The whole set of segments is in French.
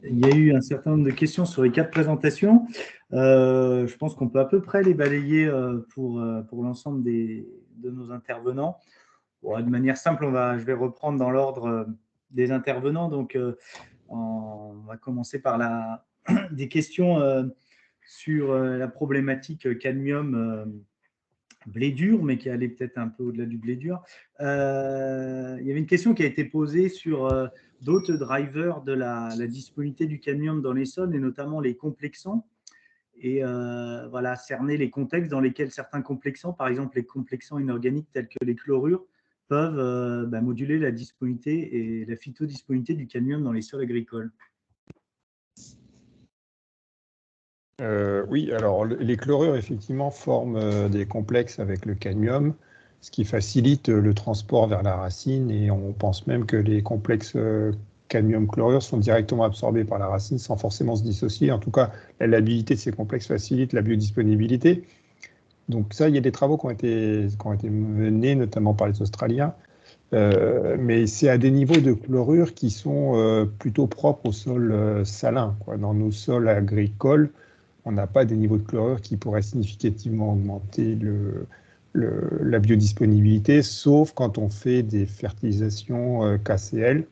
Il y a eu un certain nombre de questions sur les 4 présentations. Je pense qu'on peut à peu près les balayer pour l'ensemble de nos intervenants. Bon, de manière simple, je vais reprendre dans l'ordre des intervenants. Donc, on va commencer par des questions sur la problématique cadmium blé dur, mais qui allait peut-être un peu au-delà du blé dur. Il y avait une question qui a été posée sur d'autres drivers de la disponibilité du cadmium dans les sols, et notamment les complexants. Et voilà, cerner les contextes dans lesquels certains complexants, par exemple les complexants inorganiques tels que les chlorures, peuvent moduler la disponibilité et la phytodisponibilité du cadmium dans les sols agricoles. Oui, alors les chlorures, effectivement, forment des complexes avec le cadmium, ce qui facilite le transport vers la racine, et on pense même que les complexes cadmium-chlorure sont directement absorbés par la racine sans forcément se dissocier. En tout cas, la labilité de ces complexes facilite la biodisponibilité. Donc ça, il y a des travaux qui ont été menés, notamment par les Australiens, mais c'est à des niveaux de chlorure qui sont plutôt propres aux sols salins, quoi. Dans nos sols agricoles, on n'a pas des niveaux de chlorure qui pourraient significativement augmenter la biodisponibilité, sauf quand on fait des fertilisations KCl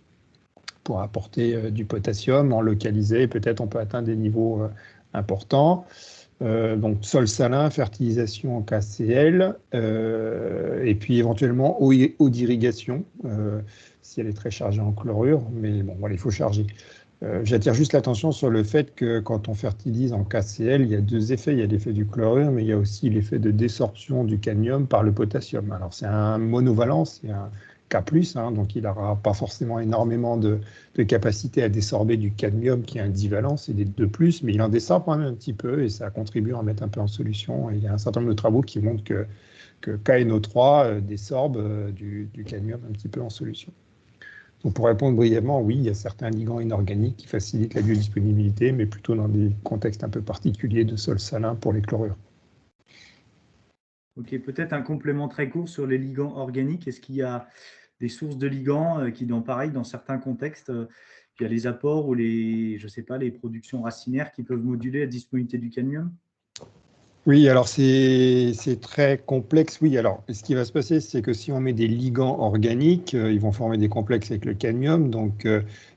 pour apporter du potassium en localisé. Peut-être on peut atteindre des niveaux importants. Donc sol salin, fertilisation en KCl, et puis éventuellement eau d'irrigation, si elle est très chargée en chlorure, mais bon, voilà, il faut charger. J'attire juste l'attention sur le fait que quand on fertilise en KCl, il y a deux effets. Il y a l'effet du chlorure, mais il y a aussi l'effet de désorption du cadmium par le potassium. Alors c'est un monovalent, c'est un K+, hein, donc il n'aura pas forcément énormément de capacité à désorber du cadmium qui est un divalent, c'est des 2+, mais il en désorbe quand même un petit peu et ça contribue à en mettre un peu en solution. Et il y a un certain nombre de travaux qui montrent que KNO3 désorbe du cadmium un petit peu en solution. Donc pour répondre brièvement, oui, il y a certains ligands inorganiques qui facilitent la biodisponibilité, mais plutôt dans des contextes un peu particuliers de sol salin pour les chlorures. Ok, peut-être un complément très court sur les ligands organiques. Est-ce qu'il y a des sources de ligands qui, dans certains contextes, il y a les apports ou les productions racinaires qui peuvent moduler la disponibilité du cadmium? Oui, alors c'est très complexe. Oui, alors ce qui va se passer, c'est que si on met des ligands organiques, ils vont former des complexes avec le cadmium, donc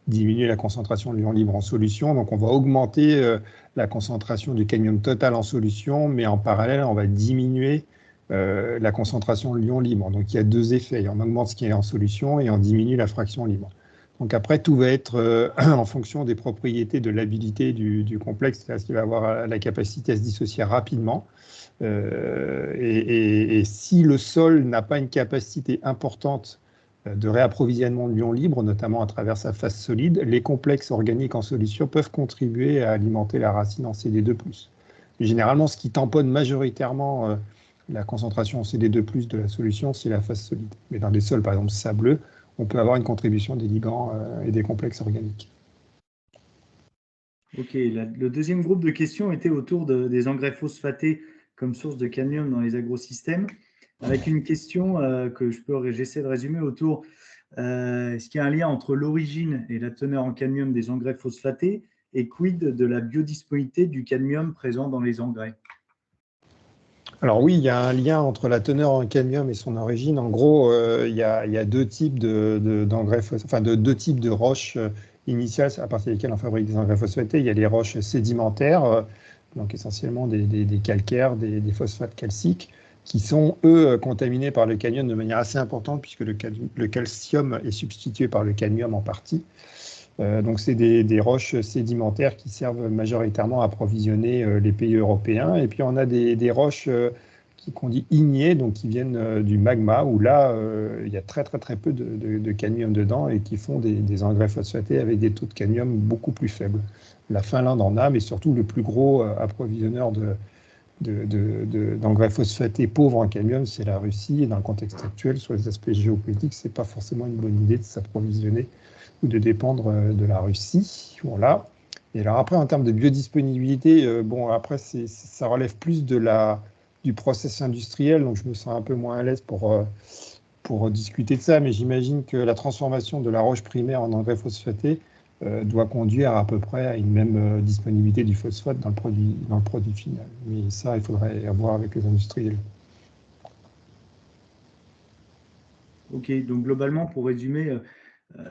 diminuer la concentration de l'ion libre en solution. Donc on va augmenter la concentration du cadmium total en solution, mais en parallèle, on va diminuer la concentration de l'ion libre. Donc il y a deux effets. On augmente ce qui est en solution et on diminue la fraction libre. Donc après, tout va être en fonction des propriétés de l'habilité du complexe, c'est-à-dire qu'il va avoir la capacité à se dissocier rapidement. Et si le sol n'a pas une capacité importante de réapprovisionnement de l'ion libre, notamment à travers sa phase solide, les complexes organiques en solution peuvent contribuer à alimenter la racine en CD2+. Et généralement, ce qui tamponne majoritairement la concentration en CD2+, de la solution, c'est la phase solide. Mais dans des sols, par exemple, sableux, on peut avoir une contribution des ligands et des complexes organiques. Ok, le deuxième groupe de questions était autour des engrais phosphatés comme source de cadmium dans les agrosystèmes, avec une question que j'essaie de résumer autour est-ce qu'il y a un lien entre l'origine et la teneur en cadmium des engrais phosphatés et quid de la biodisponibilité du cadmium présent dans les engrais? Alors oui, il y a un lien entre la teneur en cadmium et son origine. En gros, il y a deux types d'engrais, enfin deux types de roches initiales à partir desquelles on fabrique des engrais phosphatés. Il y a les roches sédimentaires, donc essentiellement des calcaires, des phosphates calciques, qui sont, eux, contaminés par le cadmium de manière assez importante, puisque le calcium est substitué par le cadmium en partie. Donc c'est des roches sédimentaires qui servent majoritairement à approvisionner les pays européens. Et puis on a des roches qu'on dit ignées, donc qui viennent du magma, où là, il y a très peu de cadmium dedans et qui font des engrais phosphatés avec des taux de cadmium beaucoup plus faibles. La Finlande en a, mais surtout le plus gros approvisionneur d'engrais phosphatés pauvres en cadmium, c'est la Russie. Et dans le contexte actuel, sur les aspects géopolitiques, ce n'est pas forcément une bonne idée de s'approvisionner ou de dépendre de la Russie. Voilà. Et alors après, en termes de biodisponibilité, bon, après, ça relève plus du process industriel, donc je me sens un peu moins à l'aise pour discuter de ça, mais j'imagine que la transformation de la roche primaire en engrais phosphaté doit conduire à peu près à une même disponibilité du phosphate dans le produit final. Mais ça, il faudrait voir avec les industriels. Ok, donc globalement, pour résumer,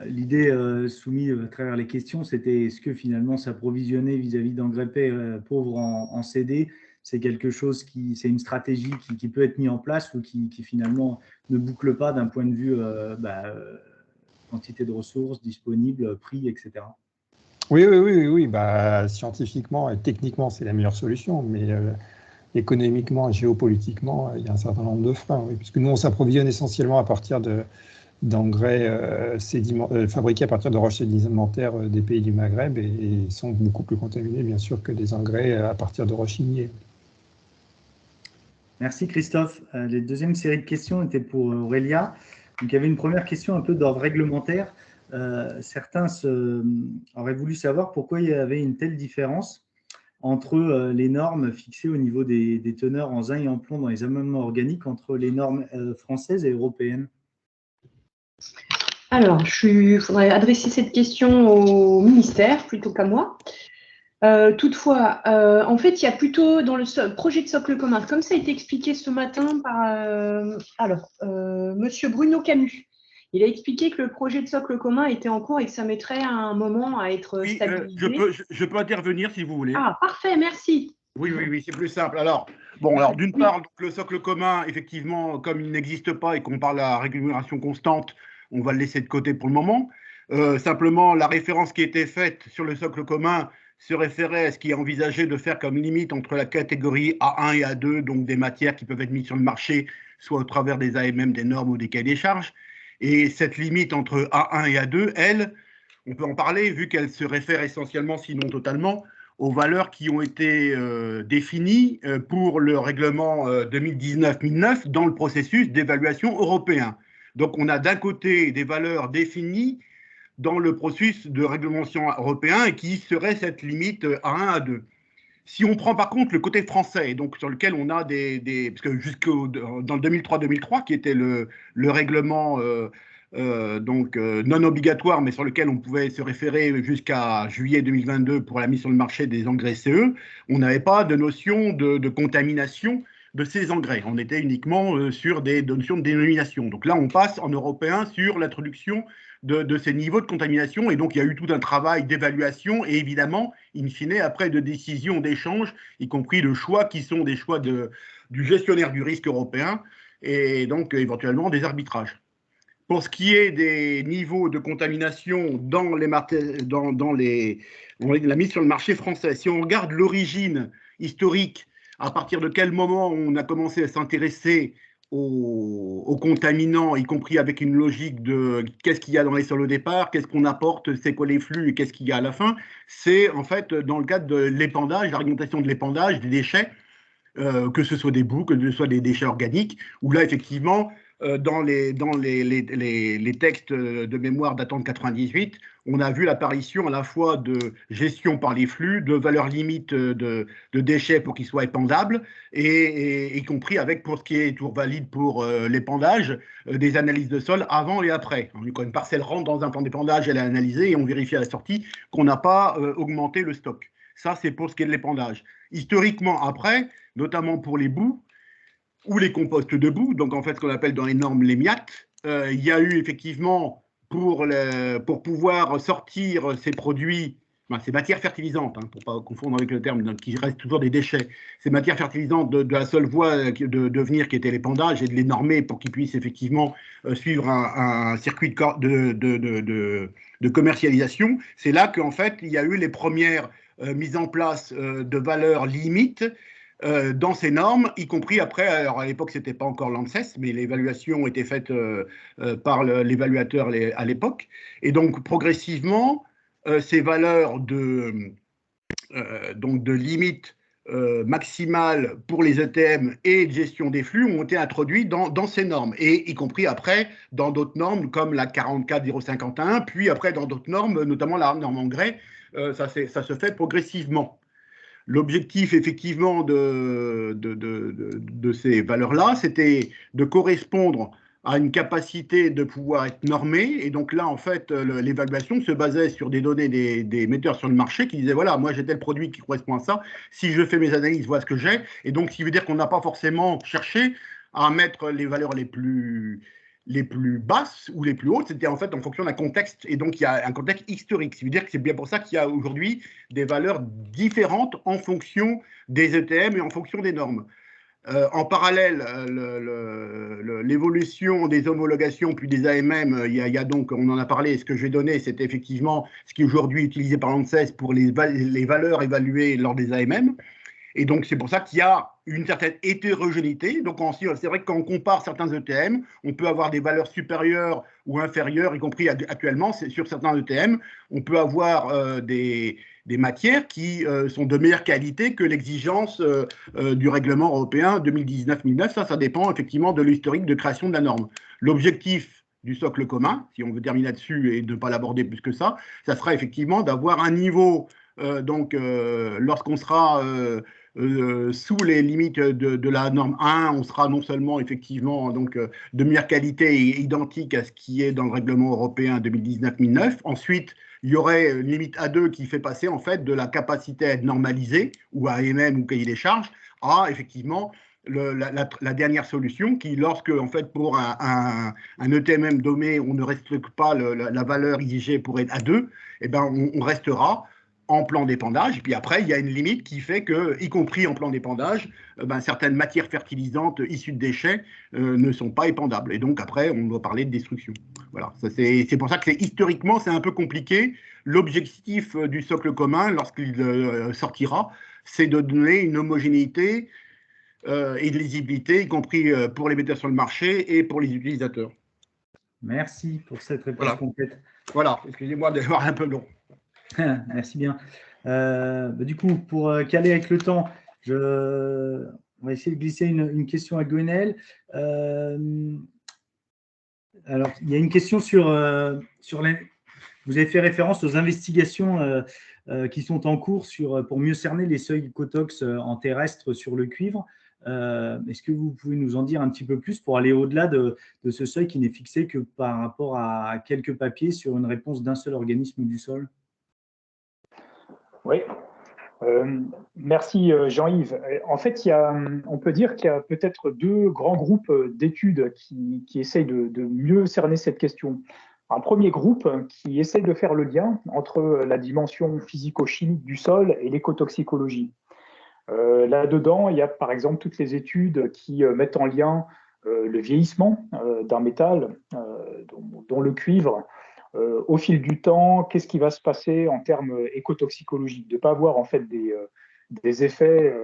l'idée soumise à travers les questions, c'était est-ce que finalement s'approvisionner vis-à-vis d'engrais pauvres en CD, c'est quelque chose c'est une stratégie qui peut être mise en place ou qui finalement ne boucle pas d'un point de vue quantité de ressources disponibles, prix, etc. Oui. Bah, scientifiquement et techniquement, c'est la meilleure solution, mais économiquement, géopolitiquement, il y a un certain nombre de freins, oui, puisque nous, on s'approvisionne essentiellement à partir d'engrais fabriqués à partir de roches sédimentaires des pays du Maghreb et sont beaucoup plus contaminés, bien sûr, que des engrais à partir de roches ignées. Merci Christophe. Les deuxième série de questions étaient pour Aurélia. Donc, il y avait une première question un peu d'ordre réglementaire. Certains auraient voulu savoir pourquoi il y avait une telle différence entre les normes fixées au niveau des teneurs en zinc et en plomb dans les amendements organiques entre les normes françaises et européennes. Alors, il faudrait adresser cette question au ministère plutôt qu'à moi. Toutefois, en fait, il y a plutôt dans le projet de socle commun, comme ça a été expliqué ce matin par Monsieur Bruno Camus. Il a expliqué que le projet de socle commun était en cours et que ça mettrait à un moment à être stabilisé. Je peux intervenir si vous voulez. Ah, parfait, merci. Oui, c'est plus simple. Alors, d'une part, le socle commun, effectivement, comme il n'existe pas et qu'on parle à rémunération constante, on va le laisser de côté pour le moment. Simplement, la référence qui était faite sur le socle commun se référait à ce qui est envisagé de faire comme limite entre la catégorie A1 et A2, donc des matières qui peuvent être mises sur le marché, soit au travers des AMM, des normes ou des cahiers des charges. Et cette limite entre A1 et A2, elle, on peut en parler, vu qu'elle se réfère essentiellement, sinon totalement, aux valeurs qui ont été définies pour le règlement 2019-1009 dans le processus d'évaluation européen. Donc on a d'un côté des valeurs définies dans le processus de réglementation européen et qui serait cette limite A1, A2. Si on prend par contre le côté français, donc sur lequel on a parce que dans le 2003-2003, qui était le règlement non obligatoire, mais sur lequel on pouvait se référer jusqu'à juillet 2022 pour la mise sur le marché des engrais CE, on n'avait pas de notion de contamination de ces engrais. On était uniquement sur des notions de dénomination. Donc là, on passe en européen sur l'introduction de ces niveaux de contamination. Et donc, il y a eu tout un travail d'évaluation et évidemment, in fine, après de décisions d'échange, y compris le choix qui sont des choix du gestionnaire du risque européen et donc éventuellement des arbitrages. Pour ce qui est des niveaux de contamination dans la mise sur le marché français, si on regarde l'origine historique, à partir de quel moment on a commencé à s'intéresser aux contaminants, y compris avec une logique de qu'est-ce qu'il y a dans les sols au départ, qu'est-ce qu'on apporte, c'est quoi les flux et qu'est-ce qu'il y a à la fin, c'est en fait dans le cadre de l'épandage, la réglementation de l'épandage des déchets, que ce soit des boues, que ce soit des déchets organiques, où là effectivement, dans les textes de mémoire datant de 98, on a vu l'apparition à la fois de gestion par les flux, de valeurs limites de déchets pour qu'ils soient épandables, et y compris avec, pour ce qui est toujours valide pour l'épandage, des analyses de sol avant et après. Quand une parcelle rentre dans un plan d'épandage, elle est analysée et on vérifie à la sortie qu'on n'a pas augmenté le stock. Ça, c'est pour ce qui est de l'épandage. Historiquement, après, notamment pour les boues, ou les composts de boue, donc en fait ce qu'on appelle dans les normes les MIAT, il y a eu effectivement pour pouvoir sortir ces produits, ces matières fertilisantes, pour ne pas confondre avec le terme qui reste toujours des déchets, ces matières fertilisantes de la seule voie de venir qui était l'épandage et de les normer pour qu'ils puissent effectivement suivre un circuit de commercialisation. C'est là qu'en fait il y a eu les premières mises en place de valeurs limites dans ces normes, y compris après, alors à l'époque, ce n'était pas encore l'ANSES, mais l'évaluation était faite par l'évaluateur à l'époque. Et donc, progressivement, ces valeurs de limite maximale pour les ETM et de gestion des flux ont été introduites dans ces normes, et y compris après dans d'autres normes comme la 44051, puis après dans d'autres normes, notamment la norme engrais, ça se fait progressivement. L'objectif, effectivement, de ces valeurs-là, c'était de correspondre a une capacité de pouvoir être normée. Et donc là, en fait, l'évaluation se basait sur des données des metteurs sur le marché qui disaient, voilà, moi j'ai tel produit qui correspond à ça. Si je fais mes analyses, voilà ce que j'ai. Et donc, ce qui veut dire qu'on n'a pas forcément cherché à mettre les valeurs les plus basses ou les plus hautes. C'était en fait en fonction d'un contexte. Et donc, il y a un contexte historique. Ce qui veut dire que c'est bien pour ça qu'il y a aujourd'hui des valeurs différentes en fonction des ETM et en fonction des normes. En parallèle, l'évolution des homologations puis des AMM, il y a donc, on en a parlé, ce que je vais donner, c'est effectivement ce qui est aujourd'hui utilisé par l'ANSES pour les valeurs évaluées lors des AMM. Et donc, c'est pour ça qu'il y a une certaine hétérogénéité. Donc, c'est vrai que quand on compare certains ETM, on peut avoir des valeurs supérieures ou inférieures, y compris actuellement, sur certains ETM, on peut avoir des matières qui sont de meilleure qualité que l'exigence du règlement européen 2019-1009. Ça dépend effectivement de l'historique de création de la norme. L'objectif du socle commun, si on veut terminer là-dessus et ne pas l'aborder plus que ça sera effectivement d'avoir un niveau, lorsqu'on sera sous les limites de la norme 1, on sera non seulement effectivement donc, de meilleure qualité et identique à ce qui est dans le règlement européen 2019-1009. Ensuite, il y aurait une limite A2 qui fait passer en fait de la capacité à être normalisée, ou à AMM ou cahier des charges, à effectivement la dernière solution qui, lorsque en fait pour un ETMM donné, on ne respecte pas la valeur exigée pour être A2, eh ben on restera en plan d'épandage. Et puis après, il y a une limite qui fait que, y compris en plan d'épandage, certaines matières fertilisantes issues de déchets ne sont pas épandables. Et donc après, on doit parler de destruction. Voilà. C'est pour ça que historiquement, c'est un peu compliqué. L'objectif du socle commun, lorsqu'il sortira, c'est de donner une homogénéité et de lisibilité, y compris pour les metteurs sur le marché et pour les utilisateurs. Merci pour cette réponse complète. Voilà, excusez-moi d'avoir un peu long. Merci bien. Du coup, pour caler avec le temps, on va essayer de glisser une question à Gwenaël. Alors, il y a une question sur vous avez fait référence aux investigations qui sont en cours pour mieux cerner les seuils Cotox en terrestre sur le cuivre. Est-ce que vous pouvez nous en dire un petit peu plus pour aller au-delà de ce seuil qui n'est fixé que par rapport à quelques papiers sur une réponse d'un seul organisme du sol? Oui, merci Jean-Yves. En fait, on peut dire qu'il y a peut-être deux grands groupes d'études qui essayent de mieux cerner cette question. Un premier groupe qui essaye de faire le lien entre la dimension physico-chimique du sol et l'écotoxicologie. Là-dedans, il y a par exemple toutes les études qui mettent en lien le vieillissement d'un métal, dont le cuivre, au fil du temps, qu'est-ce qui va se passer en termes écotoxicologiques, de ne pas avoir en fait des effets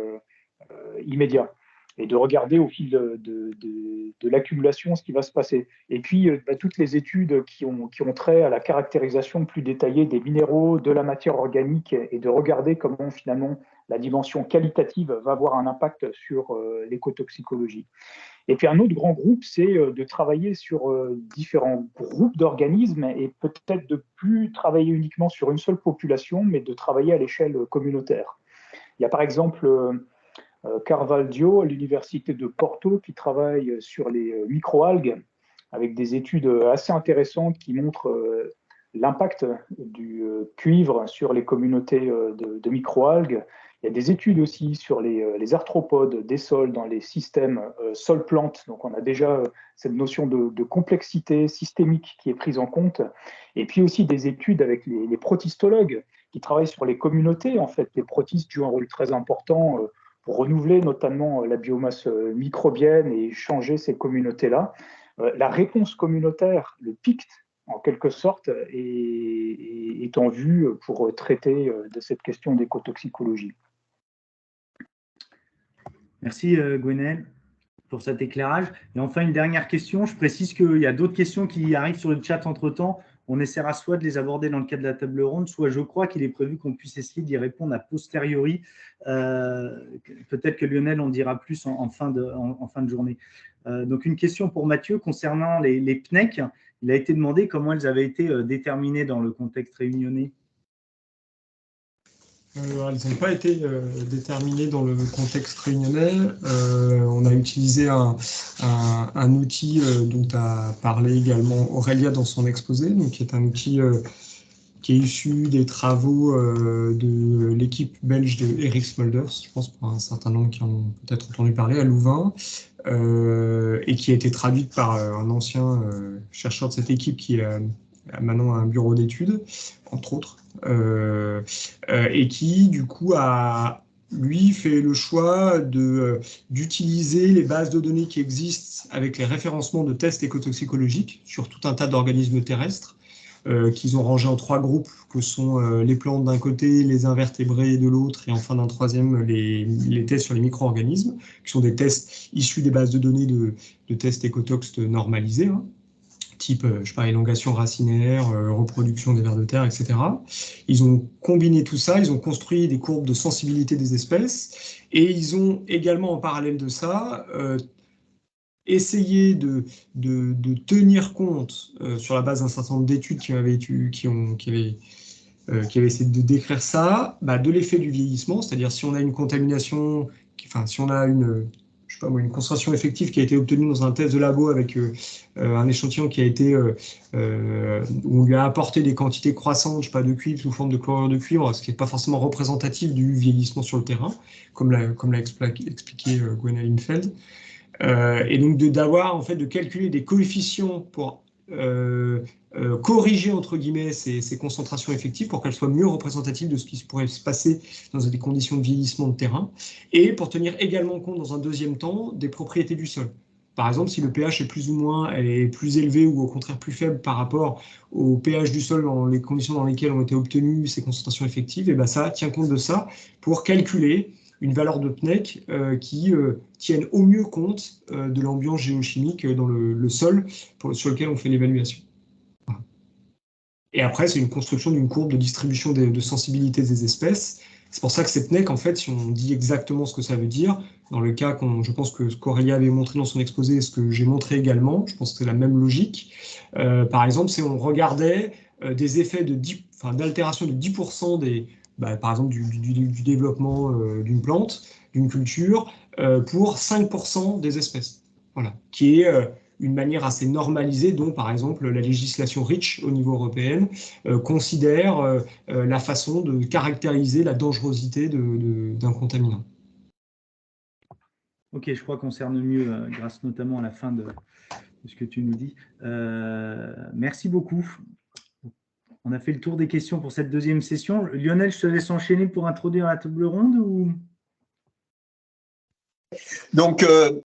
immédiats et de regarder au fil de l'accumulation ce qui va se passer. Et puis, toutes les études qui ont trait à la caractérisation plus détaillée des minéraux, de la matière organique, et de regarder comment finalement la dimension qualitative va avoir un impact sur l'écotoxicologie. Et puis un autre grand groupe, c'est de travailler sur différents groupes d'organismes et peut-être de plus travailler uniquement sur une seule population, mais de travailler à l'échelle communautaire. Il y a par exemple Carvalho à l'université de Porto qui travaille sur les microalgues avec des études assez intéressantes qui montrent l'impact du cuivre sur les communautés de microalgues. Il y a des études aussi sur les arthropodes des sols dans les systèmes sol-plantes. Donc, on a déjà cette notion de complexité systémique qui est prise en compte. Et puis aussi des études avec les protistologues qui travaillent sur les communautés. En fait, les protistes jouent un rôle très important pour renouveler notamment la biomasse microbienne et changer ces communautés-là. La réponse communautaire, le PICT, en quelque sorte, est en vue pour traiter de cette question d'écotoxicologie. Merci Gwenaël pour cet éclairage. Et enfin, une dernière question. Je précise qu'il y a d'autres questions qui arrivent sur le chat entre-temps. On essaiera soit de les aborder dans le cadre de la table ronde, soit je crois qu'il est prévu qu'on puisse essayer d'y répondre a posteriori. Peut-être que Lionel en dira plus en fin de journée. Donc, une question pour Mathieu concernant les PNEC. Il a été demandé comment elles avaient été déterminées dans le contexte réunionnais. Elles n'ont pas été déterminées dans le contexte réunionnais. On a utilisé un outil dont a parlé également Aurélia dans son exposé, donc qui est un outil qui est issu des travaux de l'équipe belge de Eric Smulders, je pense pour un certain nombre qui en ont peut-être entendu parler, à Louvain, et qui a été traduite par un ancien chercheur de cette équipe qui a maintenant un bureau d'études, entre autres, et qui, du coup, a, lui, fait le choix d'utiliser les bases de données qui existent avec les référencements de tests écotoxicologiques sur tout un tas d'organismes terrestres, qu'ils ont rangés en 3 groupes, que sont les plantes d'un côté, les invertébrés de l'autre, et enfin d'un troisième, les tests sur les micro-organismes, qui sont des tests issus des bases de données de tests écotox normalisés, hein, type, je sais pas, élongation racinaire, reproduction des vers de terre, etc. Ils ont combiné tout ça, ils ont construit des courbes de sensibilité des espèces, et ils ont également, en parallèle de ça, essayer de tenir compte, sur la base d'un certain nombre d'études qui avaient essayé de décrire ça, de l'effet du vieillissement, c'est-à-dire si on a une contamination, si on a une concentration effective qui a été obtenue dans un test de labo avec un échantillon qui a été, où on lui a apporté des quantités croissantes, de cuivre sous forme de chlorure de cuivre, ce qui n'est pas forcément représentatif du vieillissement sur le terrain, comme l'a expliqué Gwennaline Feld. Et donc d'avoir en fait de calculer des coefficients pour corriger entre guillemets ces concentrations effectives pour qu'elles soient mieux représentatives de ce qui pourrait se passer dans des conditions de vieillissement de terrain, et pour tenir également compte dans un deuxième temps des propriétés du sol. Par exemple, si le pH est plus élevé ou au contraire plus faible par rapport au pH du sol dans les conditions dans lesquelles ont été obtenues ces concentrations effectives, et ça tient compte de ça pour calculer une valeur de PNEC qui tienne au mieux compte de l'ambiance géochimique dans le sol sur lequel on fait l'évaluation. Voilà. Et après, c'est une construction d'une courbe de distribution de sensibilité des espèces. C'est pour ça que ces PNEC, en fait, si on dit exactement ce que ça veut dire, dans le cas je pense que ce qu'Aurélia avait montré dans son exposé et ce que j'ai montré également, je pense que c'est la même logique. Par exemple, si on regardait des effets d'altération de 10% par exemple du développement d'une plante, d'une culture, pour 5% des espèces. Voilà, qui est une manière assez normalisée dont, par exemple, la législation REACH au niveau européen considère la façon de caractériser la dangerosité d'un contaminant. Ok, je crois qu'on cerne mieux grâce notamment à la fin de ce que tu nous dis. Merci beaucoup. On a fait le tour des questions pour cette deuxième session. Lionel, je te laisse enchaîner pour introduire la table ronde ou... Donc,